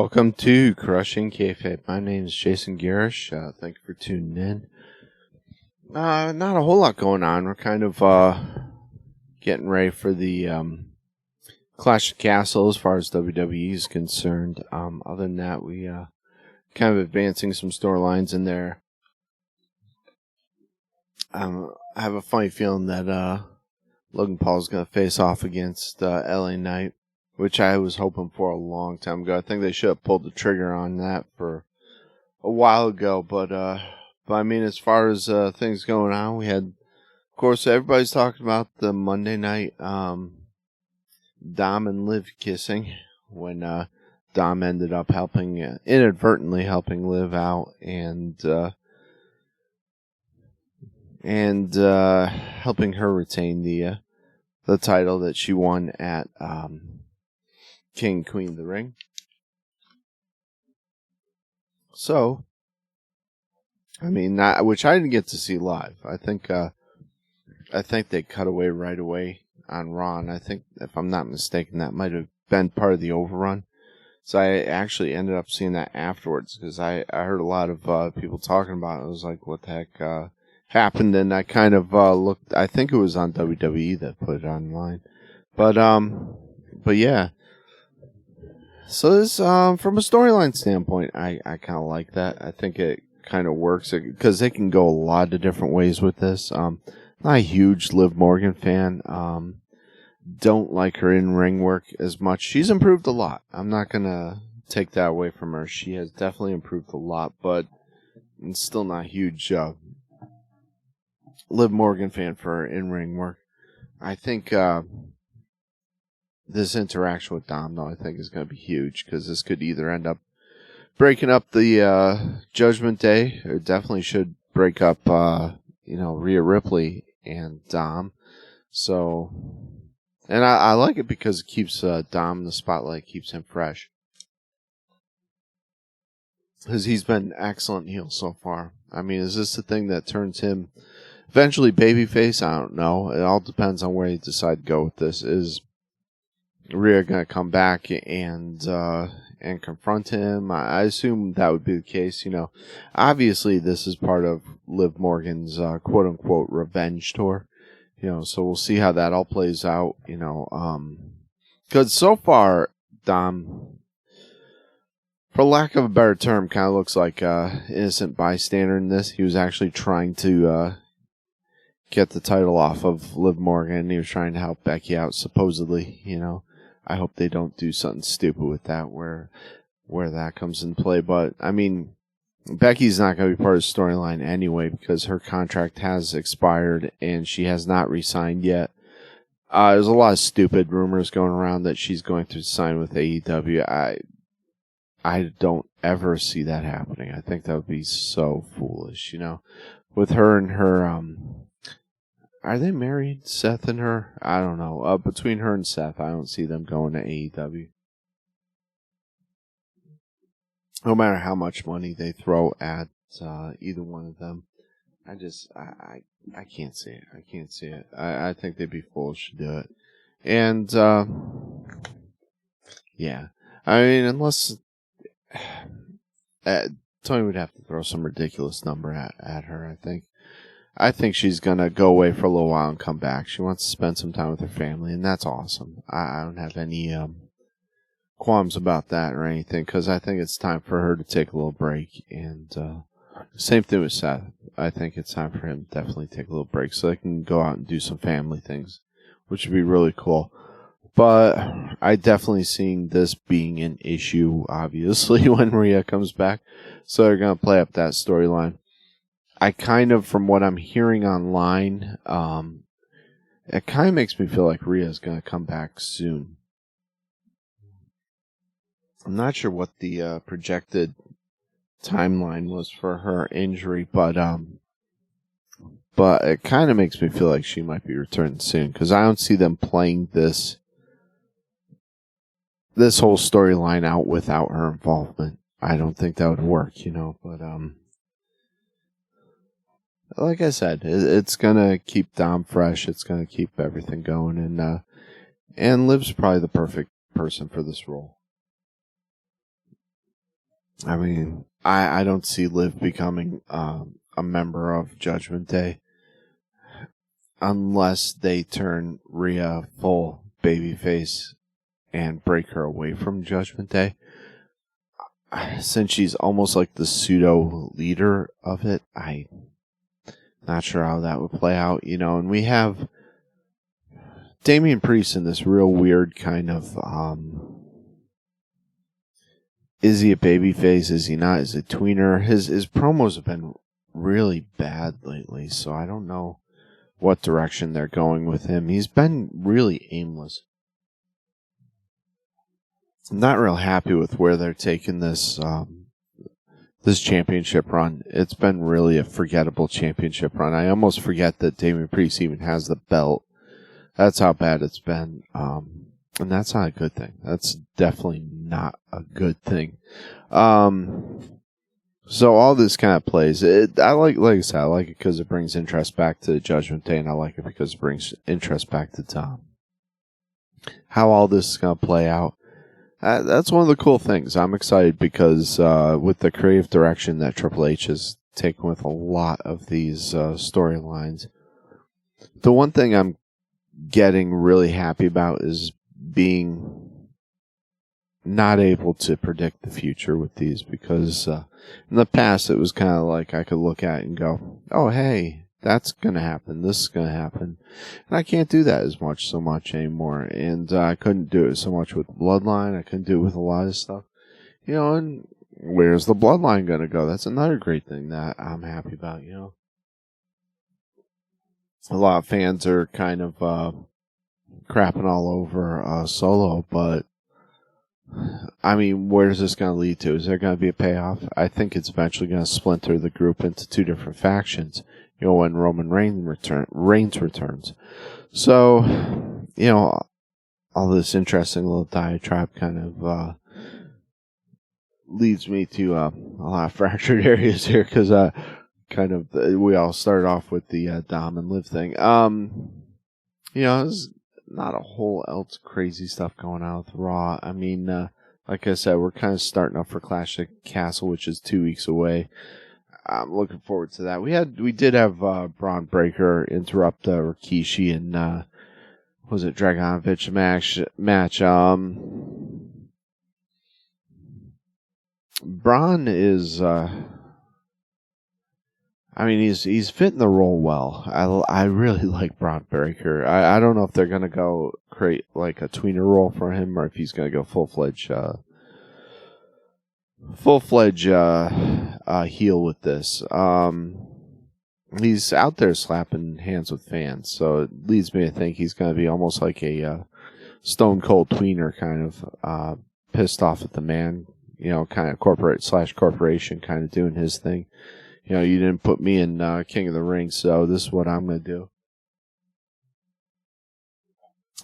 Welcome to Crushing Kayfabe. My name is Jason Garish. Thank you for tuning in. Not a whole lot going on. We're kind of getting ready for the Clash of Castle as far as WWE is concerned. Other than that, we kind of advancing some storylines in there. I have a funny feeling that Logan Paul is going to face off against LA Knight, which I was hoping for a long time ago. I think they should have pulled the trigger on that for a while ago. But I mean, as far as things going on, we had, of course, everybody's talking about the Monday night Dom and Liv kissing when Dom ended up inadvertently helping Liv out and helping her retain the title that she won at King Queen of the Ring. So, I mean, which I didn't get to see live. I think they cut away right away on Raw, and I think, if I'm not mistaken, that might have been part of the overrun. So I actually ended up seeing that afterwards because I heard a lot of people talking about it. I was like, what the heck happened? And I kind of looked. I think it was on WWE that put it online, but yeah. So this, from a storyline standpoint, I kind of like that. I think it kind of works because they can go a lot of different ways with this. Not a huge Liv Morgan fan. Don't like her in-ring work as much. She's improved a lot. I'm not going to take that away from her. She has definitely improved a lot, but I'm still not a huge Liv Morgan fan for her in-ring work. I think this interaction with Dom, though, I think is going to be huge because this could either end up breaking up the Judgment Day, or definitely should break up, Rhea Ripley and Dom. So, and I like it because it keeps Dom in the spotlight, keeps him fresh. Because he's been excellent heel so far. I mean, is this the thing that turns him eventually babyface? I don't know. It all depends on where you decide to go with this. Is Rhea going to come back and confront him? I assume that would be the case. Obviously this is part of Liv Morgan's quote unquote revenge tour. So we'll see how that all plays out. Because so far Dom, for lack of a better term, kind of looks like innocent bystander in this. He was actually trying to get the title off of Liv Morgan. He was trying to help Becky out, supposedly. I hope they don't do something stupid with that where that comes in play. But, I mean, Becky's not going to be part of the storyline anyway because her contract has expired and she has not re-signed yet. There's a lot of stupid rumors going around that she's going to sign with AEW. I don't ever see that happening. I think that would be so foolish, with her and her, are they married, Seth and her? I don't know. Between her and Seth, I don't see them going to AEW. No matter how much money they throw at either one of them, I can't see it. I can't see it. I think they'd be foolish to do it. And, yeah. I mean, unless Tony would have to throw some ridiculous number at her, I think. I think she's going to go away for a little while and come back. She wants to spend some time with her family, and that's awesome. I don't have any qualms about that or anything, because I think it's time for her to take a little break. And same thing with Seth. I think it's time for him to definitely take a little break so they can go out and do some family things, which would be really cool. But I definitely seeing this being an issue, obviously, when Rhea comes back. So they're going to play up that storyline. I kind of, from what I'm hearing online, it kind of makes me feel like Rhea's going to come back soon. I'm not sure what the projected timeline was for her injury, but it kind of makes me feel like she might be returning soon because I don't see them playing this whole storyline out without her involvement. I don't think that would work, but like I said, it's gonna keep Dom fresh. It's gonna keep everything going, and Liv's probably the perfect person for this role. I mean, I don't see Liv becoming a member of Judgment Day unless they turn Rhea full babyface and break her away from Judgment Day. Since she's almost like the pseudo leader of it, I'm not sure how that would play out, and we have Damian Priest in this real weird kind of, is he a babyface? Is he not? Is it tweener? His promos have been really bad lately, so I don't know what direction they're going with him. He's been really aimless. I'm not real happy with where they're taking this this championship run. It's been really a forgettable championship run. I almost forget that Damian Priest even has the belt. That's how bad it's been. And that's not a good thing. That's definitely not a good thing. So all this kind of plays. Like I said, I like it because it brings interest back to Judgment Day, and I like it because it brings interest back to Tom. How all this is going to play out. That's one of the cool things. I'm excited because with the creative direction that Triple H has taken with a lot of these storylines, the one thing I'm getting really happy about is being not able to predict the future with these, because in the past it was kind of like I could look at it and go, oh, hey, that's going to happen, this is going to happen. And I can't do that so much anymore. And I couldn't do it so much with Bloodline. I couldn't do it with a lot of stuff. And where's the Bloodline going to go? That's another great thing that I'm happy about, A lot of fans are kind of crapping all over Solo, but I mean, where's this going to lead to? Is there going to be a payoff? I think it's eventually going to splinter the group into two different factions, when Roman Reigns returns. So, all this interesting little diatribe kind of leads me to a lot of fractured areas here, because we all started off with the Dom and Liv thing. There's not a whole else crazy stuff going on with Raw. I mean, like I said, we're kind of starting up for Clash of Castle, which is 2 weeks away. I'm looking forward to that. We did have Braun Breaker interrupt Rikishi and was it Dragovich match? Braun is, he's fitting the role well. I really like Braun Breaker. I don't know if they're gonna go create like a tweener role for him, or if he's gonna go full-fledged heel with this. He's out there slapping hands with fans, so it leads me to think he's going to be almost like a Stone Cold tweener, kind of pissed off at the man, kind of corporation kind of doing his thing. You didn't put me in King of the Ring, so this is what I'm going to do.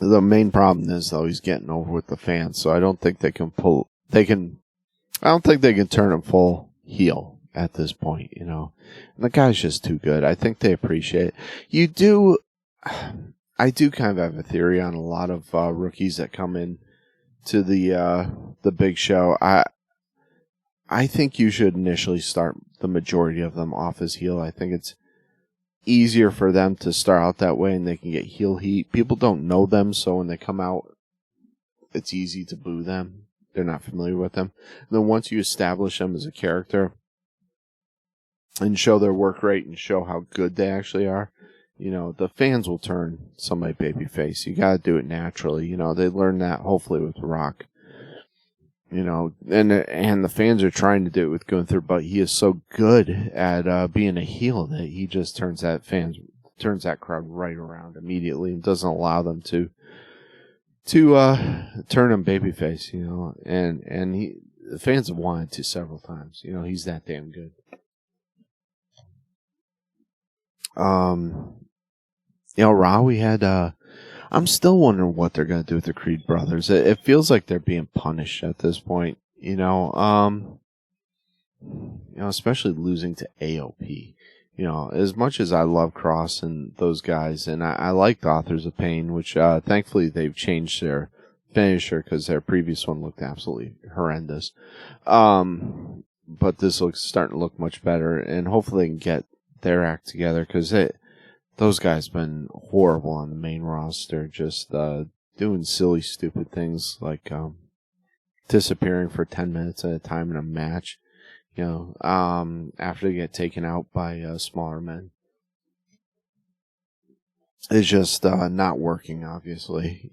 The main problem is, though, he's getting over with the fans, so I don't think they can I don't think they can turn him full heel at this point, And the guy's just too good. I think they appreciate it. I do kind of have a theory on a lot of rookies that come in to the big show. I think you should initially start the majority of them off as heel. I think it's easier for them to start out that way, and they can get heel heat. People don't know them, so when they come out, it's easy to boo them. They're not familiar with them. And then once you establish them as a character and show their work rate and show how good they actually are, the fans will turn somebody babyface. You got to do it naturally. They learned that hopefully with Rock. And the fans are trying to do it with Gunther, but he is so good at being a heel that he just turns that crowd right around immediately and doesn't allow them to turn him babyface, and the fans have wanted to several times. He's that damn good. Raw, we had, I'm still wondering what they're going to do with the Creed brothers. It feels like they're being punished at this point, especially losing to AOP. As much as I love Cross and those guys, and I like the Authors of Pain, which thankfully they've changed their finisher because their previous one looked absolutely horrendous. but this looks starting to look much better, and hopefully they can get their act together, because those guys been horrible on the main roster, just doing silly, stupid things like disappearing for 10 minutes at a time in a match, after they get taken out by smaller men. It's just not working, obviously,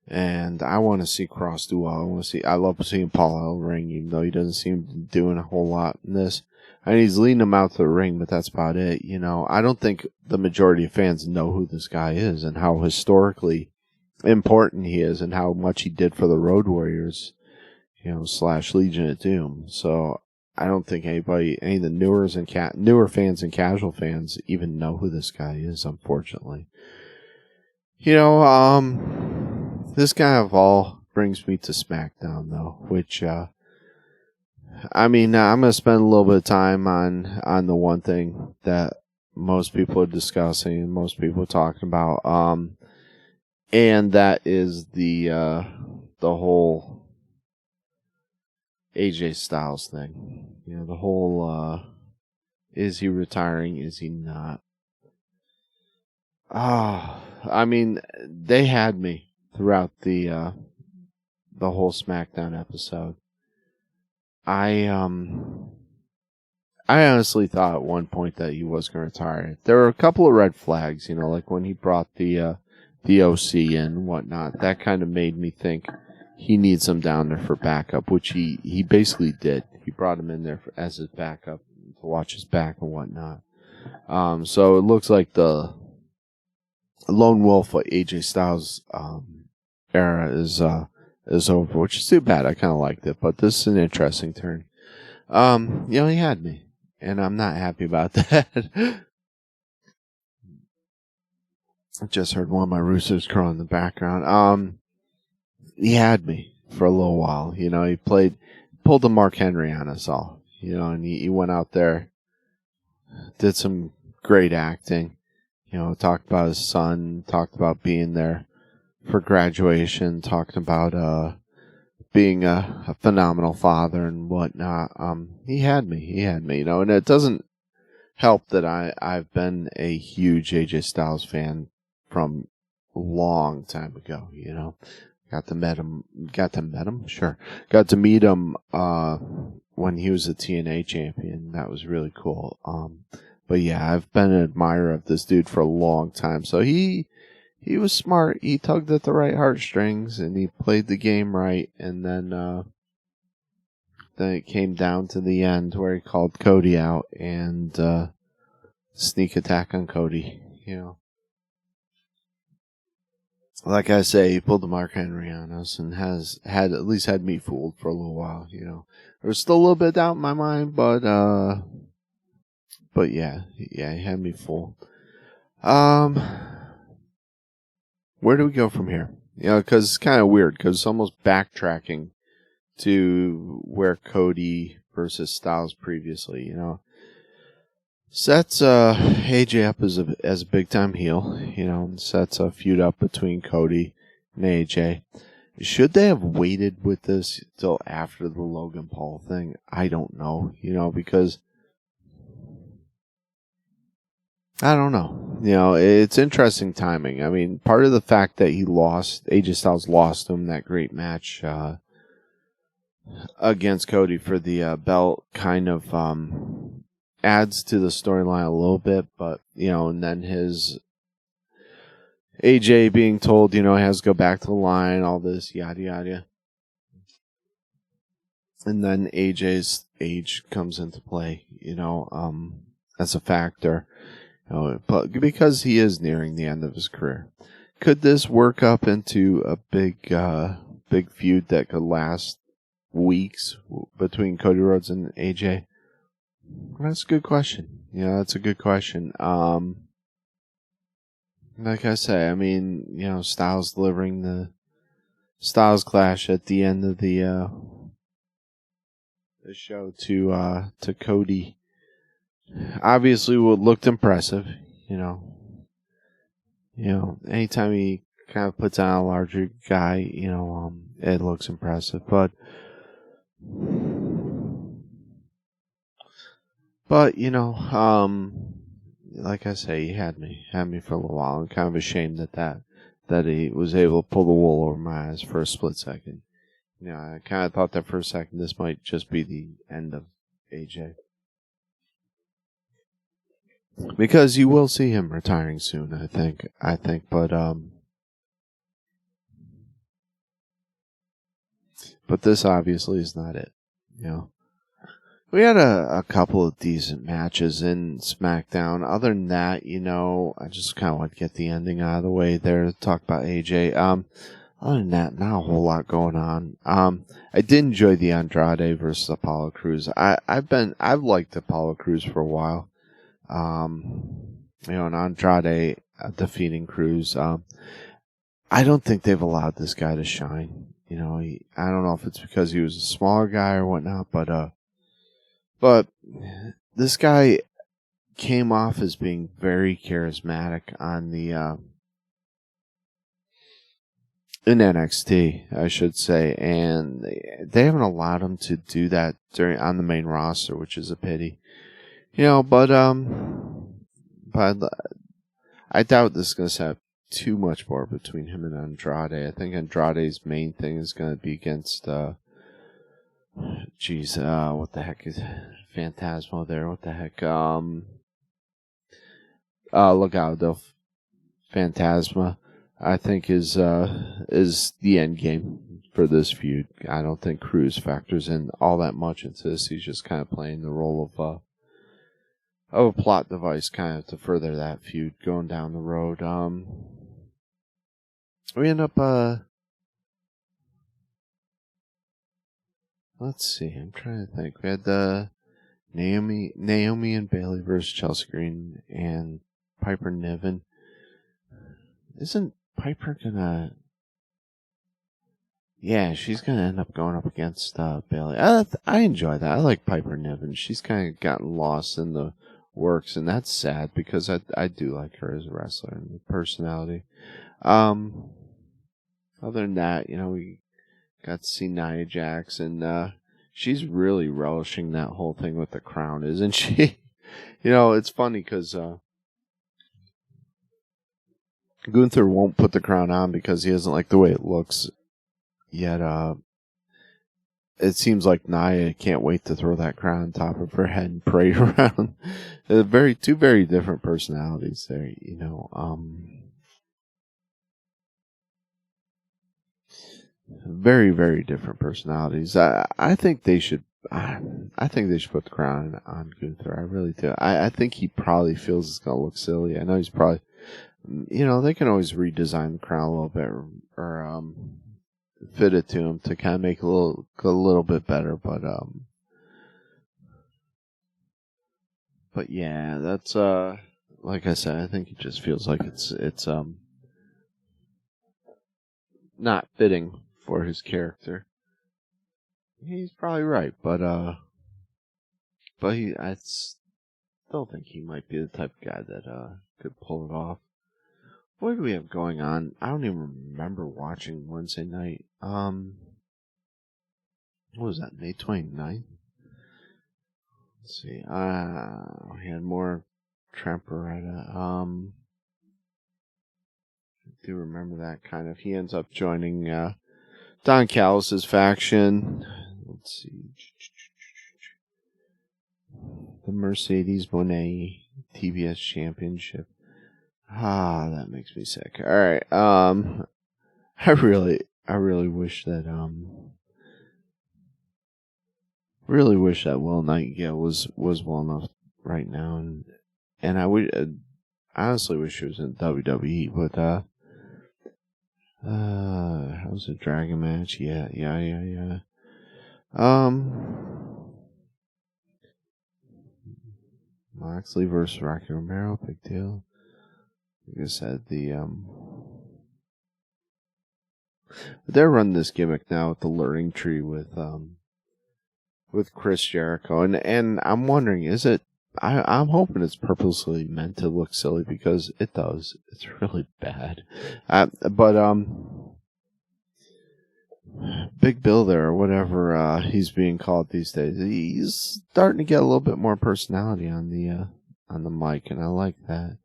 And I want to see Cross do well. I love seeing Paul Ellering, even though he doesn't seem to be doing a whole lot in this. I mean, he's leading them out to the ring, but that's about it. I don't think the majority of fans know who this guy is and how historically important he is and how much he did for the Road Warriors, / Legion of Doom. So I don't think any of the newer fans and casual fans even know who this guy is, unfortunately. This guy of all brings me to SmackDown, though, which, I'm going to spend a little bit of time on the one thing that most people are discussing and most people are talking about, and that is the whole AJ Styles thing. The whole, is he retiring? Is he not? They had me throughout the whole SmackDown episode. I honestly thought at one point that he was going to retire. There were a couple of red flags, like when he brought the OC in and whatnot. That kind of made me think he needs him down there for backup, which he basically did. He brought him in there as his backup to watch his back and whatnot. So it looks like the lone wolf of AJ Styles era is over, which is too bad. I kind of liked it, but this is an interesting turn. He had me, and I'm not happy about that. I just heard one of my roosters crow in the background. He had me for a little while. He pulled a Mark Henry on us all. And he went out there, did some great acting. Talked about his son, talked about being there for graduation, talked about being a phenomenal father and whatnot. He had me, and it doesn't help that I've been a huge AJ Styles fan from a long time ago. Got to meet him. Sure, got to meet him when he was a TNA champion. That was really cool. But yeah, I've been an admirer of this dude for a long time. So he was smart. He tugged at the right heartstrings, and he played the game right. And then it came down to the end where he called Cody out and sneak attack on Cody. Like I say, he pulled the Mark Henry on us and had at least had me fooled for a little while. There was still a little bit of doubt in my mind, but yeah, he had me fooled. Where do we go from here? Because it's kind of weird, because it's almost backtracking to where Cody versus Styles previously, Sets AJ up as a big time heel, and sets a feud up between Cody and AJ. Should they have waited with this till after the Logan Paul thing? I don't know, because I don't know. It's interesting timing. I mean, part of the fact that AJ Styles lost him that great match against Cody for the belt kind of adds to the storyline a little bit, but, and then his AJ being told, he has to go back to the line, all this, yada, yada. And then AJ's age comes into play, as a factor. But because he is nearing the end of his career, could this work up into a big feud that could last weeks between Cody Rhodes and AJ? That's a good question. That's a good question. Like I say, I mean, Styles delivering the Styles Clash at the end of the show to Cody. Obviously, what looked impressive, anytime he kind of puts on a larger guy, it looks impressive. But But like I say, he had me for a little while. I'm kind of ashamed that he was able to pull the wool over my eyes for a split second. I kind of thought that for a second this might just be the end of AJ. Because you will see him retiring soon, I think. But this obviously is not it. We had a couple of decent matches in SmackDown. Other than that, I just kind of want to get the ending out of the way there to talk about AJ. Other than that, not a whole lot going on. I did enjoy the Andrade versus Apollo Crews. I've liked Apollo Crews for a while. And Andrade defeating Crews. I don't think they've allowed this guy to shine. I don't know if it's because he was a smaller guy or whatnot, but this guy came off as being very charismatic on the in NXT, I should say, and they haven't allowed him to do that on the main roster, which is a pity. But I doubt this is going to have too much more between him and Andrade. I think Andrade's main thing is going to be against what the heck is Phantasmo there? What the heck? Legado Fantasma, I think is the end game for this feud. I don't think Crews factors in all that much into this. He's just kind of playing the role of a plot device, kind of to further that feud going down the road. We end up let's see. I'm trying to think. We had the Naomi and Bayley versus Chelsea Green and Piper Niven. Isn't Piper gonna? Yeah, she's gonna end up going up against Bayley. I enjoy that. I like Piper Niven. She's kind of gotten lost in the works, and that's sad because I do like her as a wrestler and personality. Other than that, we got to see Nia Jax, and she's really relishing that whole thing with the crown, isn't she? It's funny because Gunther won't put the crown on because he doesn't like the way it looks. Yet, it seems like Nia can't wait to throw that crown on top of her head and parade around. Two very different personalities there, Very, very different personalities. I think they should. I think they should put the crown on Gunther. I really do. I think he probably feels it's gonna look silly. I know he's probably. They can always redesign the crown a little bit or fit it to him to kind of make it a little bit better. But yeah, that's like I said. I think it just feels like it's not fitting for his character. He's probably right, but I still think he might be the type of guy that could pull it off. What do we have going on? I don't even remember watching Wednesday night. What was that? May 29th? Let's see. We had more Trent Beretta. I do remember that kind of. He ends up joining Don Callis' faction. Let's see. The Mercedes Moné TBS Championship. That makes me sick. All right. I really wish that Will Nightingale was well enough right now, and I would honestly wish he was in WWE, but how's the Dragon match? Yeah. Moxley versus Rocky Romero, big deal. Like I said, they're running this gimmick now with the luring tree with Chris Jericho, and I'm wondering, is it? I'm hoping it's purposely meant to look silly because it does. It's really bad, but Big Bill there, or whatever he's being called these days. He's starting to get a little bit more personality on the mic, and I like that.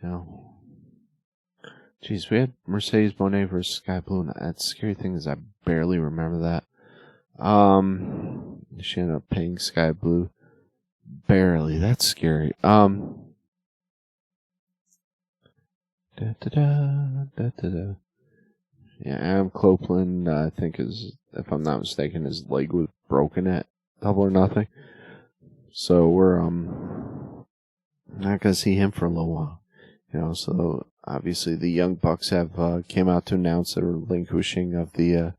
You know, jeez, we had Mercedes Moné versus Sky Blue, and the scary thing is I barely remember that. She ended up paying Sky Blue barely. That's scary. Yeah, Adam Copeland, I think if I'm not mistaken, his leg was broken at Double or Nothing. So we're not gonna see him for a little while. You know, so obviously the Young Bucks have came out to announce their relinquishing of the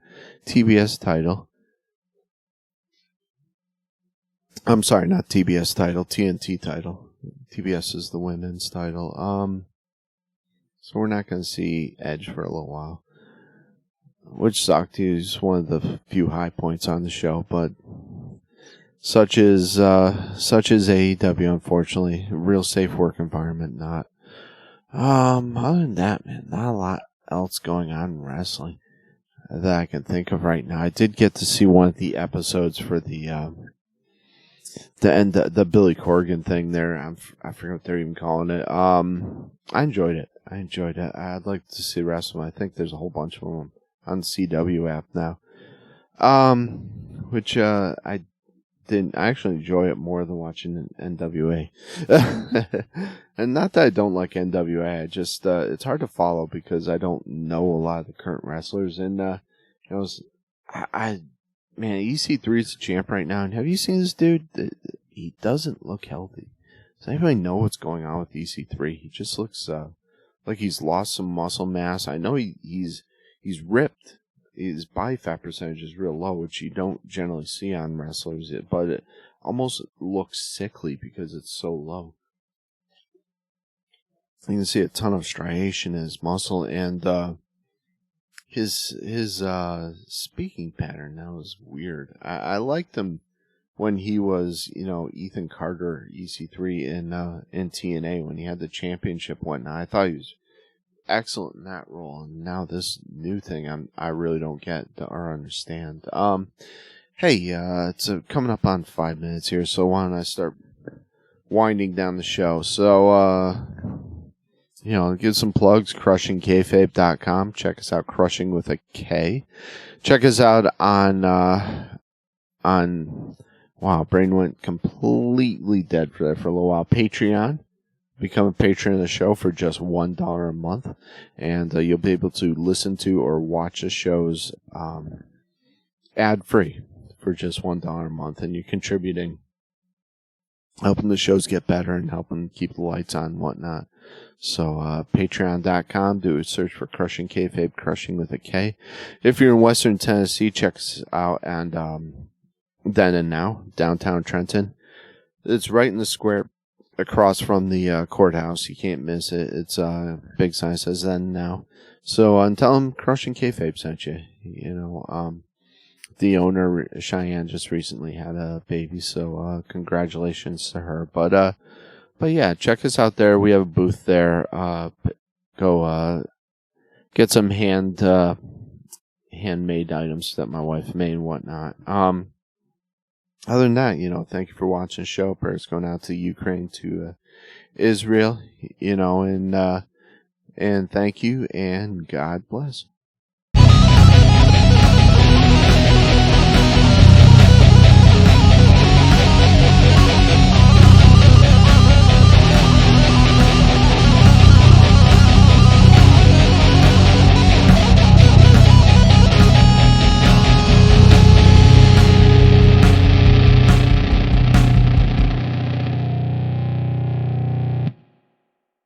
TBS title. I'm sorry, not TBS title, TNT title. TBS is the women's title. So we're not going to see Edge for a little while, which sucked. He's one of the few high points on the show, but such is AEW. Unfortunately, a real safe work environment. Not. Other than that, man, not a lot else going on in wrestling that I can think of right now. I did get to see one of the episodes for the Billy Corgan thing there. I forget what they're even calling it. I enjoyed it. I'd like to see the rest of them. I think there's a whole bunch of them on the CW app now. Which I didn't. I actually enjoy it more than watching NWA. And not that I don't like NWA. I just it's hard to follow because I don't know a lot of the current wrestlers. And man, EC3 is the champ right now. And have you seen this dude? He doesn't look healthy. Does anybody know what's going on with EC3? He just looks like he's lost some muscle mass. I know he's ripped. His body fat percentage is real low, which you don't generally see on wrestlers, but it almost looks sickly because it's so low. You can see a ton of striation in his muscle, and his speaking pattern now is weird. I liked him when he was, Ethan Carter, EC3 in TNA when he had the championship and whatnot. I thought he was excellent in that role, and now this new thing I really don't get or understand. Hey, it's coming up on 5 minutes here, so why don't I start winding down the show? So, give some plugs. CrushingKayfabe.com. Check us out, Crushing with a K. Check us out on wow, brain went completely dead for that for a little while. Patreon. Become a patron of the show for just $1 a month, and you'll be able to listen to or watch the shows ad-free for just $1 a month, and you're contributing, helping the shows get better and helping keep the lights on and whatnot. So patreon.com, do a search for Crushing Kayfabe, Crushing with a K. If you're in Western Tennessee, check us out and Then and Now, downtown Trenton. It's right in the square across from the courthouse. You can't miss it. It's a big sign that says Then and Now. So tell them Crushing Kayfabe sent you. The owner, Cheyenne, just recently had a baby, so congratulations to her. But yeah, check us out there. We have a booth there. Go get some handmade items that my wife made and whatnot. Other than that, thank you for watching the show. Prayers going out to Ukraine, to Israel, and thank you, and God bless.